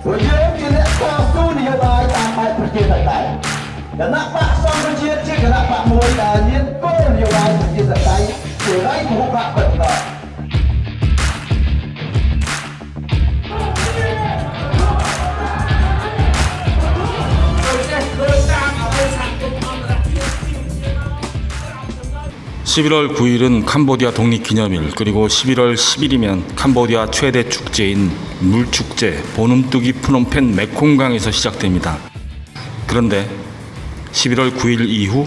យើងជាអ្នកតស៊ូនយោបាយតាមបែបប្រជាធិបតេយ្យគណៈបកសង្គ្រោះជាតិជាគណៈបកមួយដែលមានគោលនយោបាយប្រជាធិបតេយ្យជាដៃគូបកពិតប្រាកដ 11월 9일은 캄보디아 독립기념일, 그리고 11월 10일이면 캄보디아 최대 축제인 물축제 보눔뚜기 프놈펜 메콩강에서 시작됩니다. 그런데 11월 9일 이후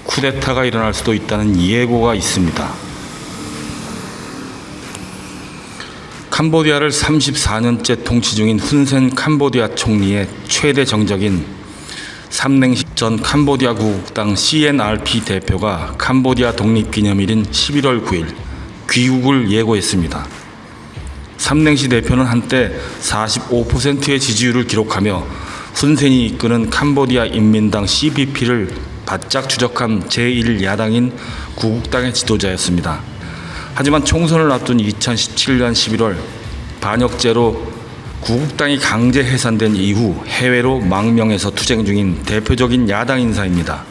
쿠데타가 일어날 수도 있다는 예고가 있습니다. 캄보디아를 34년째 통치 중인 훈센 캄보디아 총리의 최대 정적인 삼냉시 전 캄보디아 구국당 CNRP 대표가 캄보디아 독립기념일인 11월 9일 귀국을 예고했습니다. 삼냉시 대표는 한때 45%의 지지율을 기록하며 훈센이 이끄는 캄보디아 인민당 CPP를 바짝 추적한 제1야당인 구국당의 지도자였습니다. 하지만 총선을 앞둔 2017년 11월 반역죄로 구국당이 강제 해산된 이후 해외로 망명해서 투쟁 중인 대표적인 야당 인사입니다.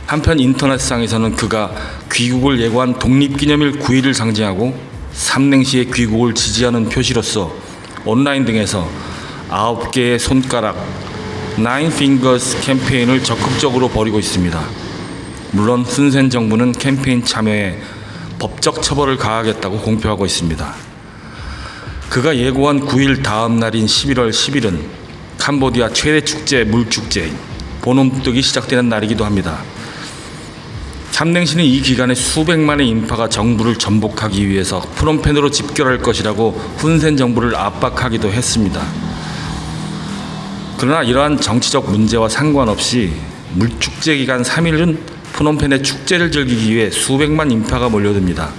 한편 인터넷상에서는 그가 귀국을 예고한 독립기념일 9일을 상징하고 삼냉시의 귀국을 지지하는 표시로서 온라인 등에서 9개의 손가락 Nine Fingers 캠페인을 적극적으로 벌이고 있습니다. 물론 훈센 정부는 캠페인 참여에 법적 처벌을 가하겠다고 공표하고 있습니다. 그가 예고한 9일 다음 날인 11월 10일은 캄보디아 최대 축제 물축제인 보눔뚜기 시작되는 날이기도 합니다. 삼냉시는 이 기간에 수백만의 인파가 정부를 전복하기 위해서 프놈펜으로 집결할 것이라고 훈센 정부를 압박하기도 했습니다. 그러나 이러한 정치적 문제와 상관없이 물축제 기간 3일은 프놈펜의 축제를 즐기기 위해 수백만 인파가 몰려듭니다.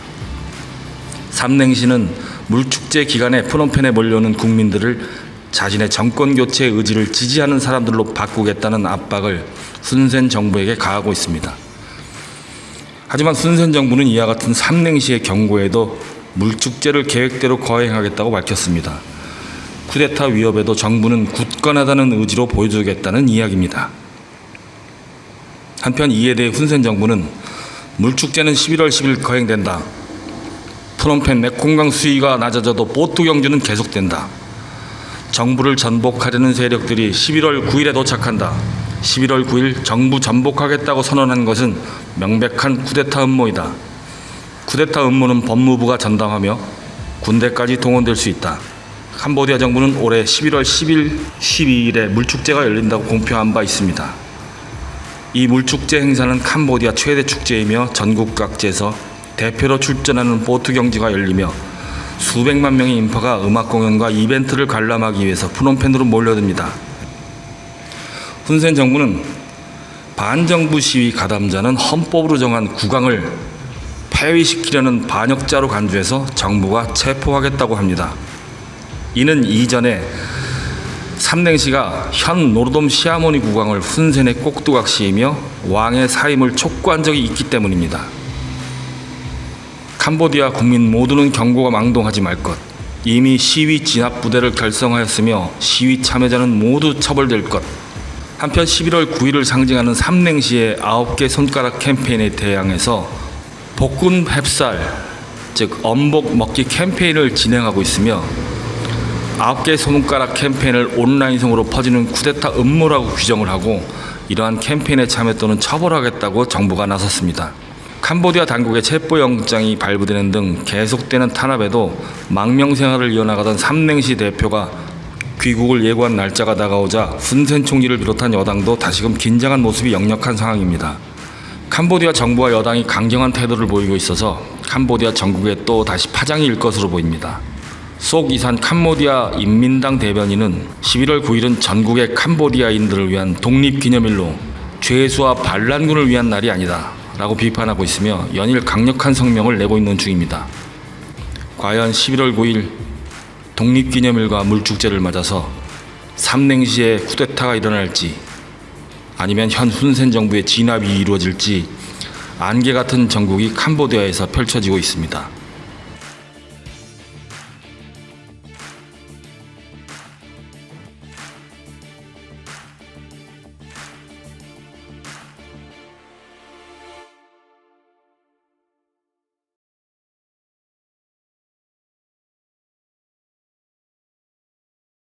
삼냉시는 물축제 기간에 프놈펜에 몰려오는 국민들을 자신의 정권 교체 의지를 지지하는 사람들로 바꾸겠다는 압박을 훈센 정부에게 가하고 있습니다. 하지만 훈센 정부는 이와 같은 삼냉시의 경고에도 물축제를 계획대로 거행하겠다고 밝혔습니다. 쿠데타 위협에도 정부는 굳건하다는 의지로 보여주겠다는 이야기입니다. 한편 이에 대해 훈센 정부는 물축제는 11월 10일 거행된다. 프놈펜 메콩강 수위가 낮아져도 보트 경주는 계속된다. 정부를 전복하려는 세력들이 11월 9일에 도착한다. 11월 9일 정부 전복하겠다고 선언한 것은 명백한 쿠데타 음모이다. 쿠데타 음모는 법무부가 전담하며 군대까지 동원될 수 있다. 캄보디아 정부는 올해 11월 10일, 12일에 물축제가 열린다고 공표한 바 있습니다. 이 물축제 행사는 캄보디아 최대 축제이며 전국 각지에서 대표로 출전하는 보트 경기가 열리며 수백만 명의 인파가 음악 공연과 이벤트를 관람하기 위해서 프놈펜으로 몰려듭니다. 훈센 정부는 반정부 시위 가담자는 헌법으로 정한 국왕을 폐위시키려는 반역자로 간주해서 정부가 체포하겠다고 합니다. 이는 이전에 삼냉시가 현 노르돔 시아모니 국왕을 훈센의 꼭두각시이며 왕의 사임을 촉구한 적이 있기 때문입니다. 캄보디아 국민 모두는 경고가 망동하지 말 것. 이미 시위 진압 부대를 결성하였으며 시위 참여자는 모두 처벌될 것. 한편 11월 9일을 상징하는 삼냉시의 9개 손가락 캠페인에 대항해서 복군 햅쌀, 즉 엄복 먹기 캠페인을 진행하고 있으며 9개 손가락 캠페인을 온라인성으로 퍼지는 쿠데타 음모라고 규정을 하고 이러한 캠페인에 참여 또는 처벌하겠다고 정부가 나섰습니다. 캄보디아 당국의 체포영장이 발부되는 등 계속되는 탄압에도 망명생활을 이어나가던 삼냉시 대표가 귀국을 예고한 날짜가 다가오자 훈센 총리를 비롯한 여당도 다시금 긴장한 모습이 역력한 상황입니다. 캄보디아 정부와 여당이 강경한 태도를 보이고 있어서 캄보디아 전국에 또 다시 파장이 일 것으로 보입니다. 속 이산 캄보디아 인민당 대변인은 11월 9일은 전국의 캄보디아인들을 위한 독립기념일로 죄수와 반란군을 위한 날이 아니다 라고 비판하고 있으며 연일 강력한 성명을 내고 있는 중입니다. 과연 11월 9일 독립기념일과 물축제를 맞아서 삼냉시에 쿠데타가 일어날지 아니면 현 훈센 정부의 진압이 이루어질지 안개 같은 정국이 캄보디아에서 펼쳐지고 있습니다.